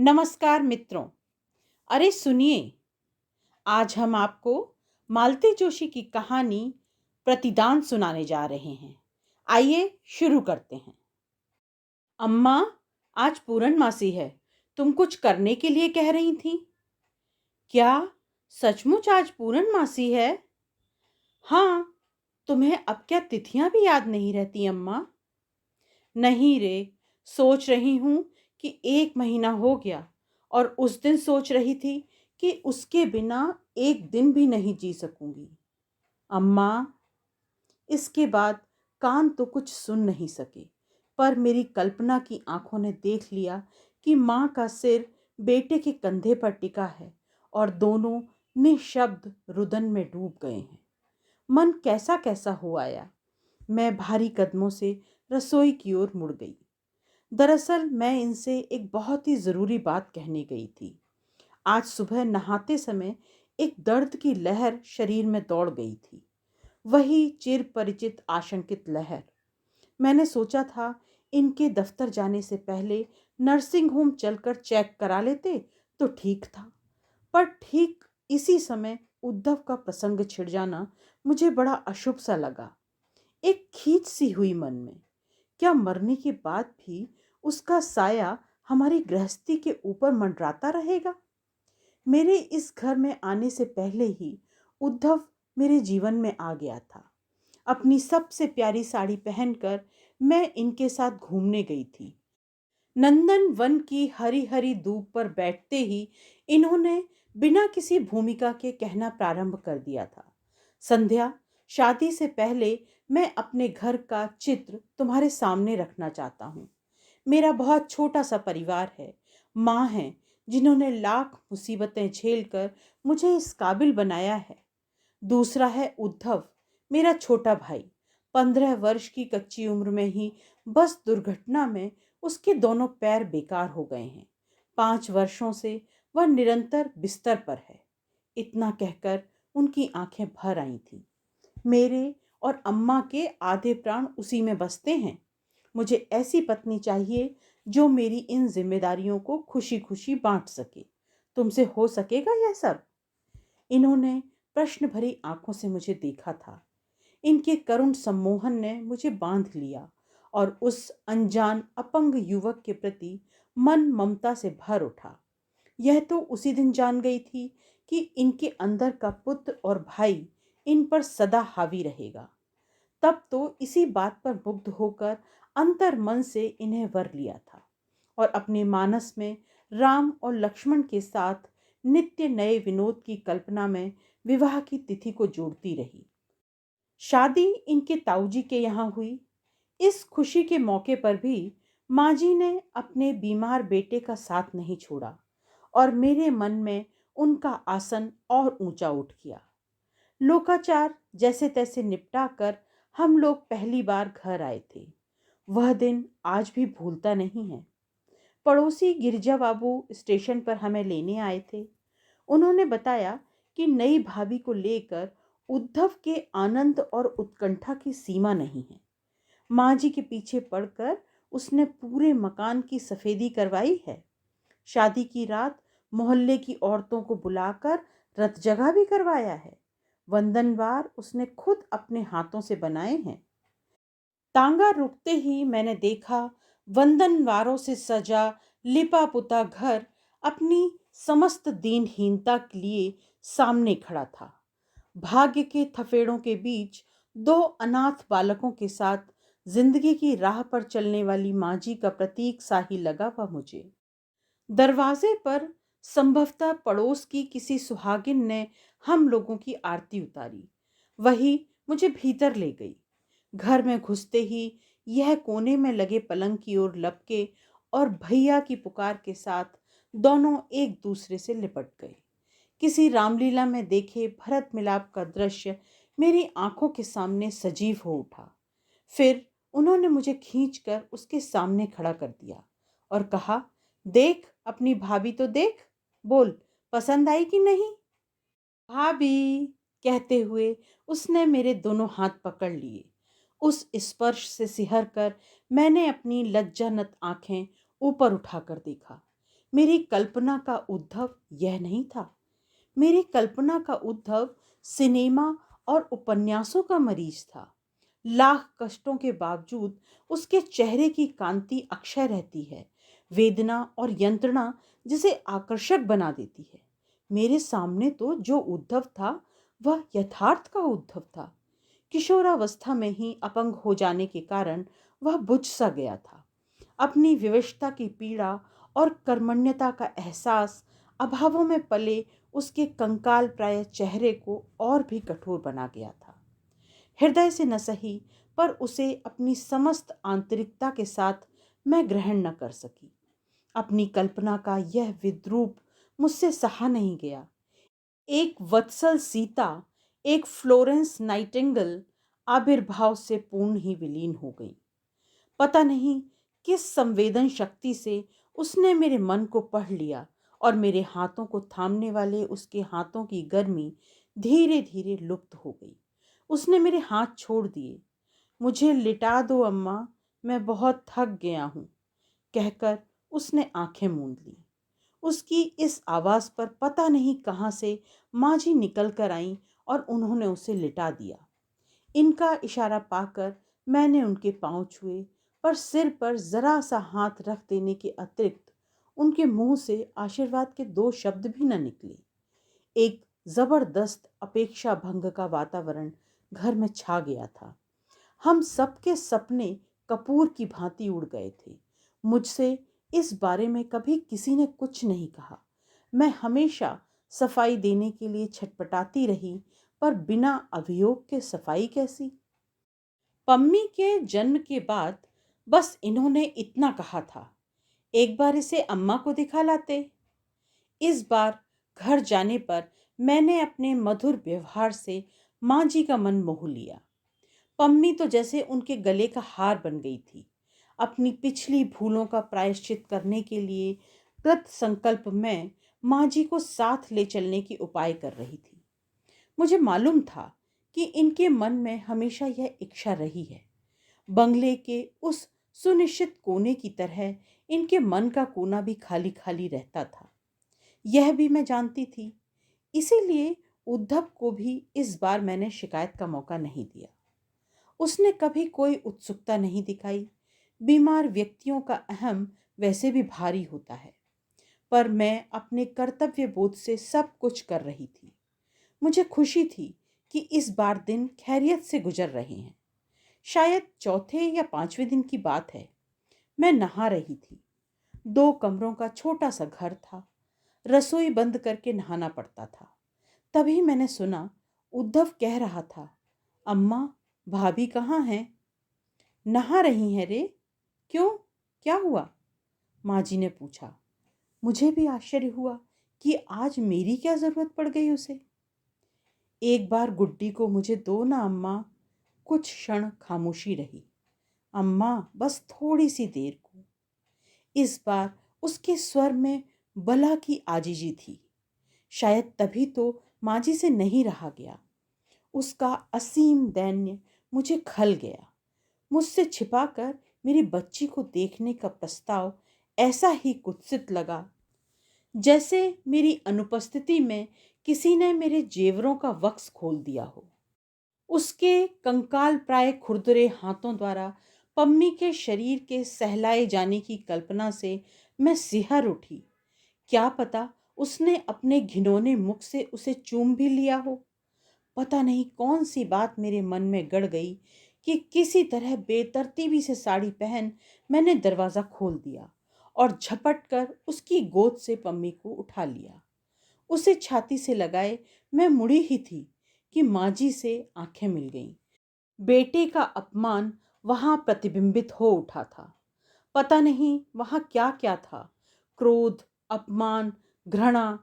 नमस्कार मित्रों। अरे सुनिए, आज हम आपको मालती जोशी की कहानी प्रतिदान सुनाने जा रहे हैं। आइए शुरू करते हैं। अम्मा, आज पूर्णमासी है। तुम कुछ करने के लिए कह रही थी। क्या सचमुच आज पूर्णमासी है? हाँ। तुम्हें अब क्या तिथियां भी याद नहीं रहती अम्मा? नहीं रे, सोच रही हूँ कि 1 महीना हो गया और उस दिन सोच रही थी कि उसके बिना एक दिन भी नहीं जी सकूंगी। अम्मा, इसके बाद कान तो कुछ सुन नहीं सके, पर मेरी कल्पना की आंखों ने देख लिया कि माँ का सिर बेटे के कंधे पर टिका है और दोनों निशब्द रुदन में डूब गए हैं। मन कैसा कैसा हो आया। मैं भारी कदमों से रसोई की ओर मुड़ गई। दरअसल मैं इनसे एक बहुत ही ज़रूरी बात कहने गई थी। आज सुबह नहाते समय एक दर्द की लहर शरीर में दौड़ गई थी। वही चिर परिचित आशंकित लहर। मैंने सोचा था इनके दफ्तर जाने से पहले नर्सिंग होम चलकर चेक करा लेते तो ठीक था। पर ठीक इसी समय उद्धव का प्रसंग छिड़ जाना मुझे बड़ा अशुभ सा लगा। एक खींच सी हुई मन में। क्या मरने के बाद भी उसका साया हमारी गृहस्थी के ऊपर मंडराता रहेगा? मेरे इस घर में आने से पहले ही उद्धव मेरे जीवन में आ गया था। अपनी सबसे प्यारी साड़ी पहनकर मैं इनके साथ घूमने गई थी। नंदन वन की हरी हरी धूप पर बैठते ही इन्होंने बिना किसी भूमिका के कहना प्रारंभ कर दिया था। संध्या, शादी से पहले मैं अपने घर का चित्र तुम्हारे सामने रखना चाहता हूँ। मेरा बहुत छोटा सा परिवार है। माँ है जिन्होंने लाख मुसीबतें झेलकर मुझे इस काबिल बनाया है। दूसरा है उद्धव, मेरा छोटा भाई। 15 वर्ष की कच्ची उम्र में ही बस दुर्घटना में उसके दोनों पैर बेकार हो गए हैं। 5 वर्षों से वह निरंतर बिस्तर पर है। इतना कहकर उनकी आंखें भर आई थीं। मेरे और अम्मा के आधे प्राण उसी में बसते हैं। मुझे ऐसी पत्नी चाहिए जो मेरी इन जिम्मेदारियों को खुशी खुशी बांट सके। तुमसे हो सकेगा यह सब? इन्होंने प्रश्न भरी आंखों से मुझे देखा था। इनके करुण सम्मोहन ने मुझे बांध लिया और उस अनजान अपंग युवक के प्रति मन ममता से भर उठा। यह तो उसी दिन जान गई थी कि इनके अंदर का पुत्र और भाई इन पर सदा हावी रहेगा। तब तो इसी बात पर मुग्ध होकर अंतर मन से इन्हें वर लिया था और अपने मानस में राम और लक्ष्मण के साथ नित्य नए विनोद की कल्पना में विवाह की तिथि को जोड़ती रही। शादी इनके ताऊजी के यहाँ हुई। इस खुशी के मौके पर भी माँ जी ने अपने बीमार बेटे का साथ नहीं छोड़ा और मेरे मन में उनका आसन और ऊंचा उठ गया। लोकाचार जैसे तैसे निपटा कर हम लोग पहली बार घर आए थे। वह दिन आज भी भूलता नहीं है। पड़ोसी गिरजा बाबू स्टेशन पर हमें लेने आए थे। उन्होंने बताया कि नई भाभी को लेकर उद्धव के आनंद और उत्कंठा की सीमा नहीं है। माँ जी के पीछे पड़कर उसने पूरे मकान की सफेदी करवाई है। शादी की रात मोहल्ले की औरतों को बुलाकर रत जगह भी करवाया है। वंदनवार उसने खुद अपने हाथों से बनाए हैं। तांगा रुकते ही मैंने देखा वंदनवारों से सजा लिपा पुता घर अपनी समस्त दीनहीनता के लिए सामने खड़ा था। भाग्य के थफेड़ों के बीच 2 अनाथ बालकों के साथ जिंदगी की राह पर चलने वाली माँ जी का प्रतीक सा ही लगा वह मुझे। दरवाजे पर संभवतः पड़ोस की किसी सुहागिन ने हम लोगों की आरती उतारी। वही मुझे भीतर ले गई। घर में घुसते ही यह कोने में लगे पलंग की ओर लपके और भैया की पुकार के साथ दोनों एक दूसरे से लिपट गए। किसी रामलीला में देखे भरत मिलाप का दृश्य मेरी आंखों के सामने सजीव हो उठा। फिर उन्होंने मुझे खींचकर उसके सामने खड़ा कर दिया और कहा, देख अपनी भाभी तो देख, बोल पसंद आई कि नहीं? भाभी कहते हुए उसने मेरे दोनों हाथ पकड़ लिए। उस स्पर्श से सिहर कर मैंने अपनी लज्जानत आंखें ऊपर उठाकर देखा। मेरी कल्पना का उद्धव यह नहीं था। मेरी कल्पना का उद्धव सिनेमा और उपन्यासों का मरीज था। लाख कष्टों के बावजूद उसके चेहरे की कांति अक्षय रहती है, वेदना और यंत्रणा जिसे आकर्षक बना देती है। मेरे सामने तो जो उद्धव था वह यथार्थ का उद्धव था। किशोरावस्था में ही अपंग हो जाने के कारण वह बुझ सा गया था। अपनी विवशता की पीड़ा और कर्मण्यता का एहसास अभावों में पले उसके कंकाल प्राय चेहरे को और भी कठोर बना गया था। हृदय से न सही, पर उसे अपनी समस्त आंतरिकता के साथ मैं ग्रहण न कर सकी। अपनी कल्पना का यह विद्रूप मुझसे सहा नहीं गया। एक वत्सल सीता, एक फ्लोरेंस नाइटिंगेल आविर्भाव से पूर्ण ही विलीन हो गई। पता नहीं किस संवेदन शक्ति से उसने मेरे मन को पढ़ लिया और मेरे हाथों को थामने वाले उसके हाथों की गर्मी धीरे धीरे लुप्त हो गई। उसने मेरे हाथ छोड़ दिए। मुझे लिटा दो अम्मा, मैं बहुत थक गया हूँ, कहकर उसने आंखें मूंद ली। उसकी इस आवाज पर पता नहीं कहाँ से माँ जी निकल कर आईं और उन्होंने उसे लिटा दिया। इनका इशारा पाकर मैंने उनके पांव छुए, पर सिर पर जरा सा हाथ रख देने के अतिरिक्त उनके मुंह से आशीर्वाद के दो शब्द भी न निकले। एक जबरदस्त अपेक्षा भंग का वातावरण घर में छा गया था। हम सबके सपने कपूर की भांति उड़ गए थे। मुझसे इस बारे में कभी किसी ने कुछ नहीं कहा। मैं हमेशा सफाई देने के लिए छटपटाती रही, पर बिना अभियोग के सफाई कैसी? पम्मी के जन्म के बाद बस इन्होंने इतना कहा था, एक बार इसे अम्मा को दिखा लाते। इस बार घर जाने पर मैंने अपने मधुर व्यवहार से माँ जी का मन मोह लिया। पम्मी तो जैसे उनके गले का हार बन गई थी। अपनी पिछली भूलों का प्रायश्चित करने के लिए कृत संकल्प में माँ जी को साथ ले चलने की उपाय कर रही थी। मुझे मालूम था कि इनके मन में हमेशा यह इच्छा रही है। बंगले के उस सुनिश्चित कोने की तरह इनके मन का कोना भी खाली खाली रहता था। यह भी मैं जानती थी। इसीलिए उद्धव को भी इस बार मैंने शिकायत का मौका नहीं दिया। उसने कभी कोई उत्सुकता नहीं दिखाई। बीमार व्यक्तियों का अहम वैसे भी भारी होता है। पर मैं अपने कर्तव्य बोध से सब कुछ कर रही थी। मुझे खुशी थी कि इस बार दिन खैरियत से गुजर रहे हैं। शायद चौथे या पांचवें दिन की बात है। मैं नहा रही थी। 2 कमरों का छोटा सा घर था। रसोई बंद करके नहाना पड़ता था। तभी मैंने सुना उद्धव कह रहा था, अम्मा, भाभी कहाँ हैं? नहा रही हैं रे। क्यों, क्या हुआ? माँ जी ने पूछा। मुझे भी आश्चर्य हुआ कि आज मेरी क्या जरूरत पड़ गई उसे। एक बार गुड्डी को मुझे दो ना अम्मा। कुछ क्षण खामोशी रही। अम्मा, बस थोड़ी सी देर को। इस बार उसके स्वर में बला की आजीजी थी। शायद तभी तो माँ जी से नहीं रहा गया। उसका असीम दैन्य मुझे खल गया। मुझसे छिपाकर मेरी बच्ची को देखने का प्रस्ताव ऐसा ही कुत्सित लगा, जैसे मेरी अनुपस्थिति में किसी ने मेरे जेवरों का वक्स खोल दिया हो। उसके कंकाल प्राय खुरदुरे हाथों द्वारा पम्मी के शरीर के सहलाए जाने की कल्पना से मैं सिहर उठी। क्या पता उसने अपने घिनौने मुख से उसे चूम भी लिया हो। पता नहीं कौन सी बात मेरे मन में गड़ गई कि किसी तरह बेतरतीबी से साड़ी पहन मैंने दरवाजा खोल दिया और झपट कर उसकी गोद से पम्मी को उठा लिया। उसे छाती से लगाए मैं मुड़ी ही थी कि माँ जी से आंखें मिल गईं। बेटे का अपमान वहां प्रतिबिंबित हो उठा था। पता नहीं वहां क्या क्या था, क्रोध, अपमान, घृणा,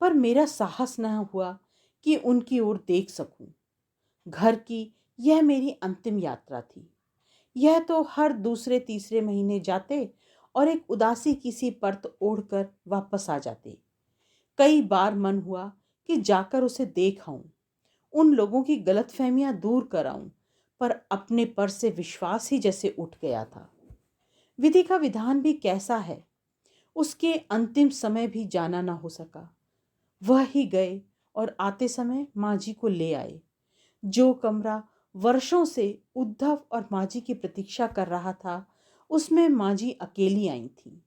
पर मेरा साहस न हुआ कि उनकी ओर देख सकूं। घर की यह मेरी अंतिम यात्रा थी। यह तो हर दूसरे तीसरे महीने जाते और एक उदासी की सी परत ओढ़कर वापस आ जाते। कई बार मन हुआ कि जाकर उसे देख आऊं, उन लोगों की गलतफहमियां दूर कर आऊं, पर अपने पर से विश्वास ही जैसे उठ गया था। विधि का विधान भी कैसा है। उसके अंतिम समय भी जाना ना हो सका। वह ही गए और आते समय माँ जी को ले आए। जो कमरा वर्षों से उद्धव और माँ जी की प्रतीक्षा कर रहा था, उसमें माँ जी अकेली आई थी।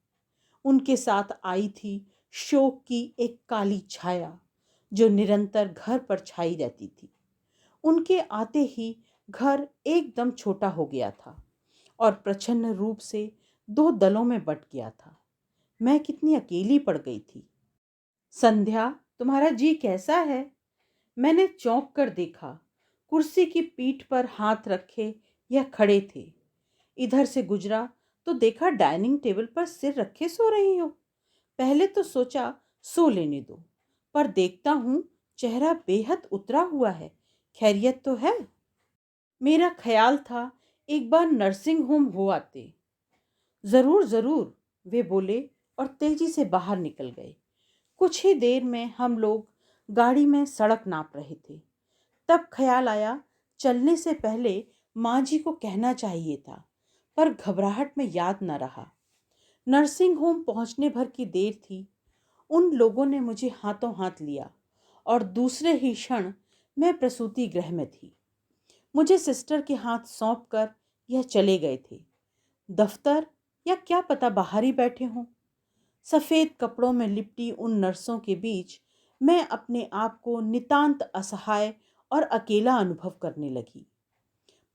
उनके साथ आई थी शोक की एक काली छाया, जो निरंतर घर पर छाई रहती थी। उनके आते ही घर एकदम छोटा हो गया था और प्रच्छन्न रूप से दो दलों में बंट गया था। मैं कितनी अकेली पड़ गई थी। संध्या, तुम्हारा जी कैसा है? मैंने चौंक कर देखा। कुर्सी की पीठ पर हाथ रखे यह खड़े थे। इधर से गुजरा तो देखा डाइनिंग टेबल पर सिर रखे सो रही हो। पहले तो सोचा सो लेने दो, पर देखता हूं चेहरा बेहद उतरा हुआ है। खैरियत तो है? मेरा ख्याल था एक बार नर्सिंग होम हो आते। जरूर जरूर, वे बोले और तेजी से बाहर निकल गए। कुछ ही देर में हम लोग गाड़ी में सड़क नाप रहे थे। तब ख्याल आया चलने से पहले माँ जी को कहना चाहिए था, पर घबराहट में याद न रहा। नर्सिंग होम पहुंचने भर की देर थी। उन लोगों ने मुझे हाथों हाथ लिया और दूसरे ही क्षण मैं प्रसूति गृह में थी। मुझे सिस्टर के हाथ सौंप कर यह चले गए थे। दफ्तर या क्या पता बाहर ही बैठे हों। सफेद कपड़ों में लिपटी उन नर्सों के बीच मैं अपने आप को नितांत असहाय और अकेला अनुभव करने लगी।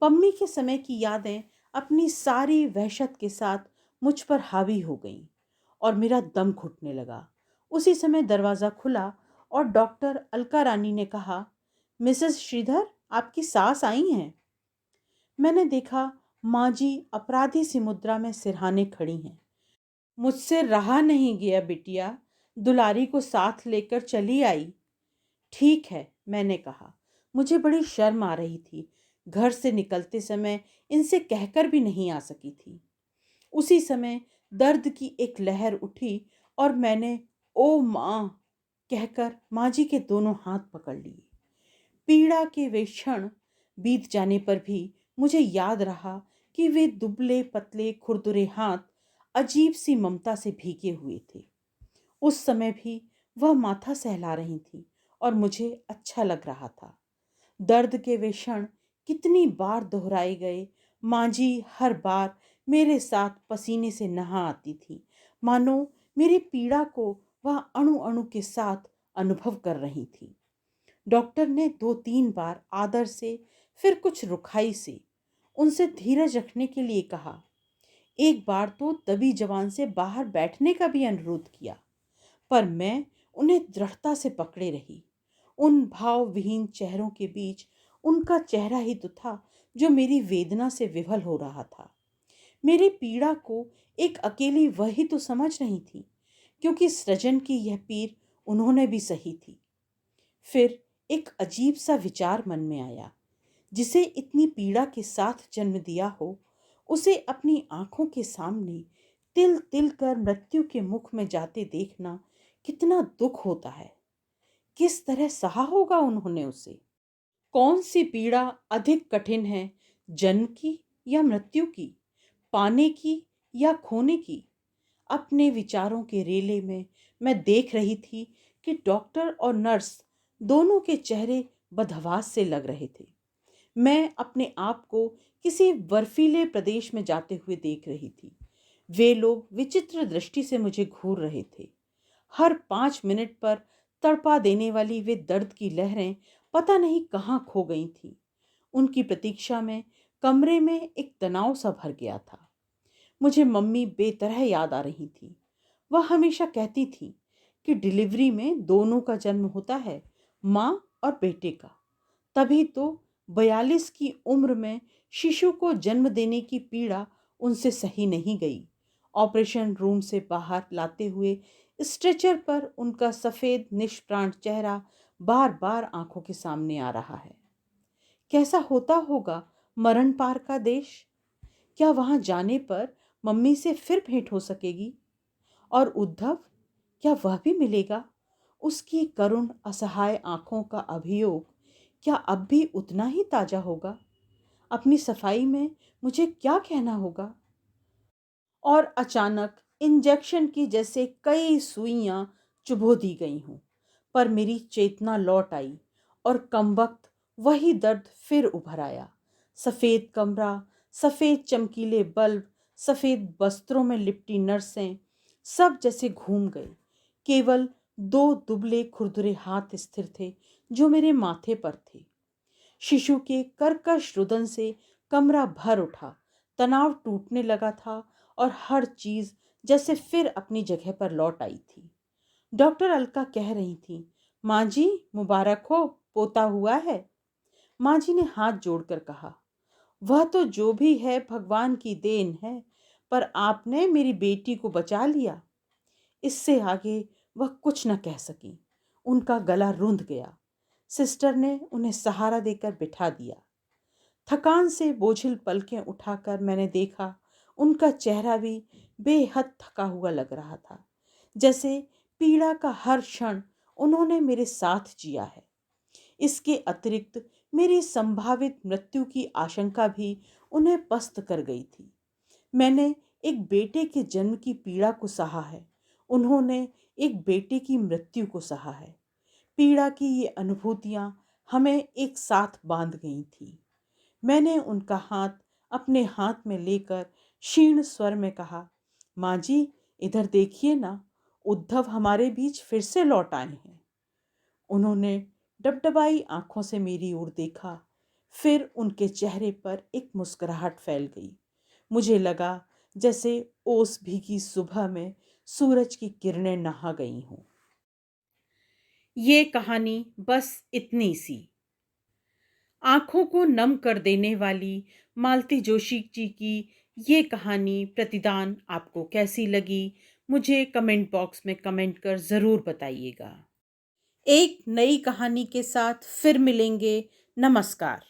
पम्मी के समय की यादें अपनी सारी वहशत के साथ मुझ पर हावी हो गईं और मेरा दम घुटने लगा। उसी समय दरवाज़ा खुला और डॉक्टर अलका रानी ने कहा, मिसेस श्रीधर, आपकी सास आई हैं। मैंने देखा माँ जी अपराधी सी मुद्रा में सिरहाने खड़ी हैं। मुझसे रहा नहीं गया बिटिया, दुलारी को साथ लेकर चली आई। ठीक है, मैंने कहा। मुझे बड़ी शर्म आ रही थी। घर से निकलते समय इनसे कहकर भी नहीं आ सकी थी। उसी समय दर्द की एक लहर उठी और मैंने ओ माँ कहकर माँ जी के दोनों हाथ पकड़ लिए। पीड़ा के वे क्षण बीत जाने पर भी मुझे याद रहा कि वे दुबले पतले खुरदुरे हाथ अजीब सी ममता से भीगे हुए थे। उस समय भी वह माथा सहला रही थी और मुझे अच्छा लग रहा था। दर्द के वे क्षण कितनी बार दोहराए गए। माँ जी हर बार मेरे साथ पसीने से नहा आती थी, मानो मेरी पीड़ा को वह अणु अणु के साथ अनुभव कर रही थी। डॉक्टर ने 2-3 बार आदर से, फिर कुछ रुखाई से उनसे धीरज रखने के लिए कहा। एक बार तो दबी जबान से बाहर बैठने का भी अनुरोध किया, पर मैं उन्हें दृढ़ता से पकड़े रही। उन भाव विहीन चेहरों के बीच उनका चेहरा ही तो था जो मेरी वेदना से विवल हो रहा था। मेरी पीड़ा को एक अकेली वही तो समझ रही थी, क्योंकि सृजन की यह पीर उन्होंने भी सही थी। फिर एक अजीब सा विचार मन में आया। जिसे इतनी पीड़ा के साथ जन्म दिया हो, उसे अपनी आंखों के सामने तिल तिल कर मृत्यु के मुख में जाते देखना कितना दुख होता है। किस तरह सहा होगा उन्होंने उसे। कौन सी पीड़ा अधिक कठिन है, जन्म की या मृत्यु की, पाने की या खोने की? अपने विचारों के रेले में मैं देख रही थी कि डॉक्टर और नर्स दोनों के चेहरे बदहवास से लग रहे थे। मैं अपने आप को किसी बर्फीले प्रदेश में जाते हुए देख रही थी। वे लोग विचित्र दृष्टि से मुझे घूर रहे थे। हर 5 मिनट पर तड़पा देने वाली वे दर्द की लहरें पता नहीं कहाँ खो गई थी। उनकी प्रतीक्षा में कमरे में एक तनाव सा भर गया था। मुझे मम्मी बेतरह याद आ रही थी। वह हमेशा कहती थी कि डिलीवरी में दोनों का जन्म होता है, माँ और बेटे का। तभी तो 42 की उम्र में शिशु को जन्म देने की पीड़ा उनसे सही नहीं गई। ऑपरेशन रूम से बाहर लाते हुए स्ट्रेचर पर उनका सफेद निष्प्राण चेहरा बार बार आंखों के सामने आ रहा है। कैसा होता होगा मरण पार का देश? क्या वहां जाने पर मम्मी से फिर भेंट हो सकेगी? और उद्धव, क्या वह भी मिलेगा? उसकी करुण असहाय आंखों का अभियोग क्या अब भी उतना ही ताजा होगा? अपनी सफाई में मुझे क्या कहना होगा? और अचानक इंजेक्शन की जैसे कई सुइयां चुभो दी गई हों। पर मेरी चेतना लौट आई और कमबख्त वही दर्द फिर उभर आया। सफेद कमरा, सफेद चमकीले बल्ब, सफेद वस्त्रों में लिपटी नर्सें, सब जैसे घूम गए। केवल दो दुबले खुरदुरे हाथ स्थिर थे जो मेरे माथे पर थे। शिशु के कर्कश रुदन से कमरा भर उठा, तनाव टूटने लगा था और हर चीज जैसे फिर अपनी जगह पर लौट आई थी। डॉक्टर अलका कह रही थी, माँ जी मुबारक हो, पोता हुआ है। माँ जी ने हाथ जोड़कर कहा, वह तो जो भी है भगवान की देन है, पर आपने मेरी बेटी को बचा लिया। इससे आगे वह कुछ न कह सकी। उनका गला रुंध गया। सिस्टर ने उन्हें सहारा देकर बिठा दिया। थकान से बोझिल पलकें उठाकर मैंने देखा, उनका चेहरा भी बेहद थका हुआ लग रहा था, जैसे पीड़ा का हर क्षण उन्होंने मेरे साथ जिया है। इसके अतिरिक्त मेरी संभावित मृत्यु की आशंका भी उन्हें पस्त कर गई थी। मैंने एक बेटे के जन्म की पीड़ा को सहा है, उन्होंने एक बेटे की मृत्यु को सहा है। पीड़ा की ये अनुभूतियां हमें एक साथ बांध गई थी। मैंने उनका हाथ अपने हाथ में लेकर क्षीण स्वर में कहा, माँ जी इधर देखिए ना, उद्धव हमारे बीच फिर से लौट आए हैं। उन्होंने डबडबाई आंखों से मेरी ओर देखा, फिर उनके चेहरे पर एक मुस्कुराहट फैल गई। मुझे लगा जैसे ओस भीगी सुबह में सूरज की किरणें नहा गई हों। ये कहानी बस इतनी सी। आंखों को नम कर देने वाली मालती जोशी जी की ये कहानी प्रतिदान आपको कैसी लगी, मुझे कमेंट बॉक्स में कमेंट कर ज़रूर बताइएगा। एक नई कहानी के साथ फिर मिलेंगे। नमस्कार।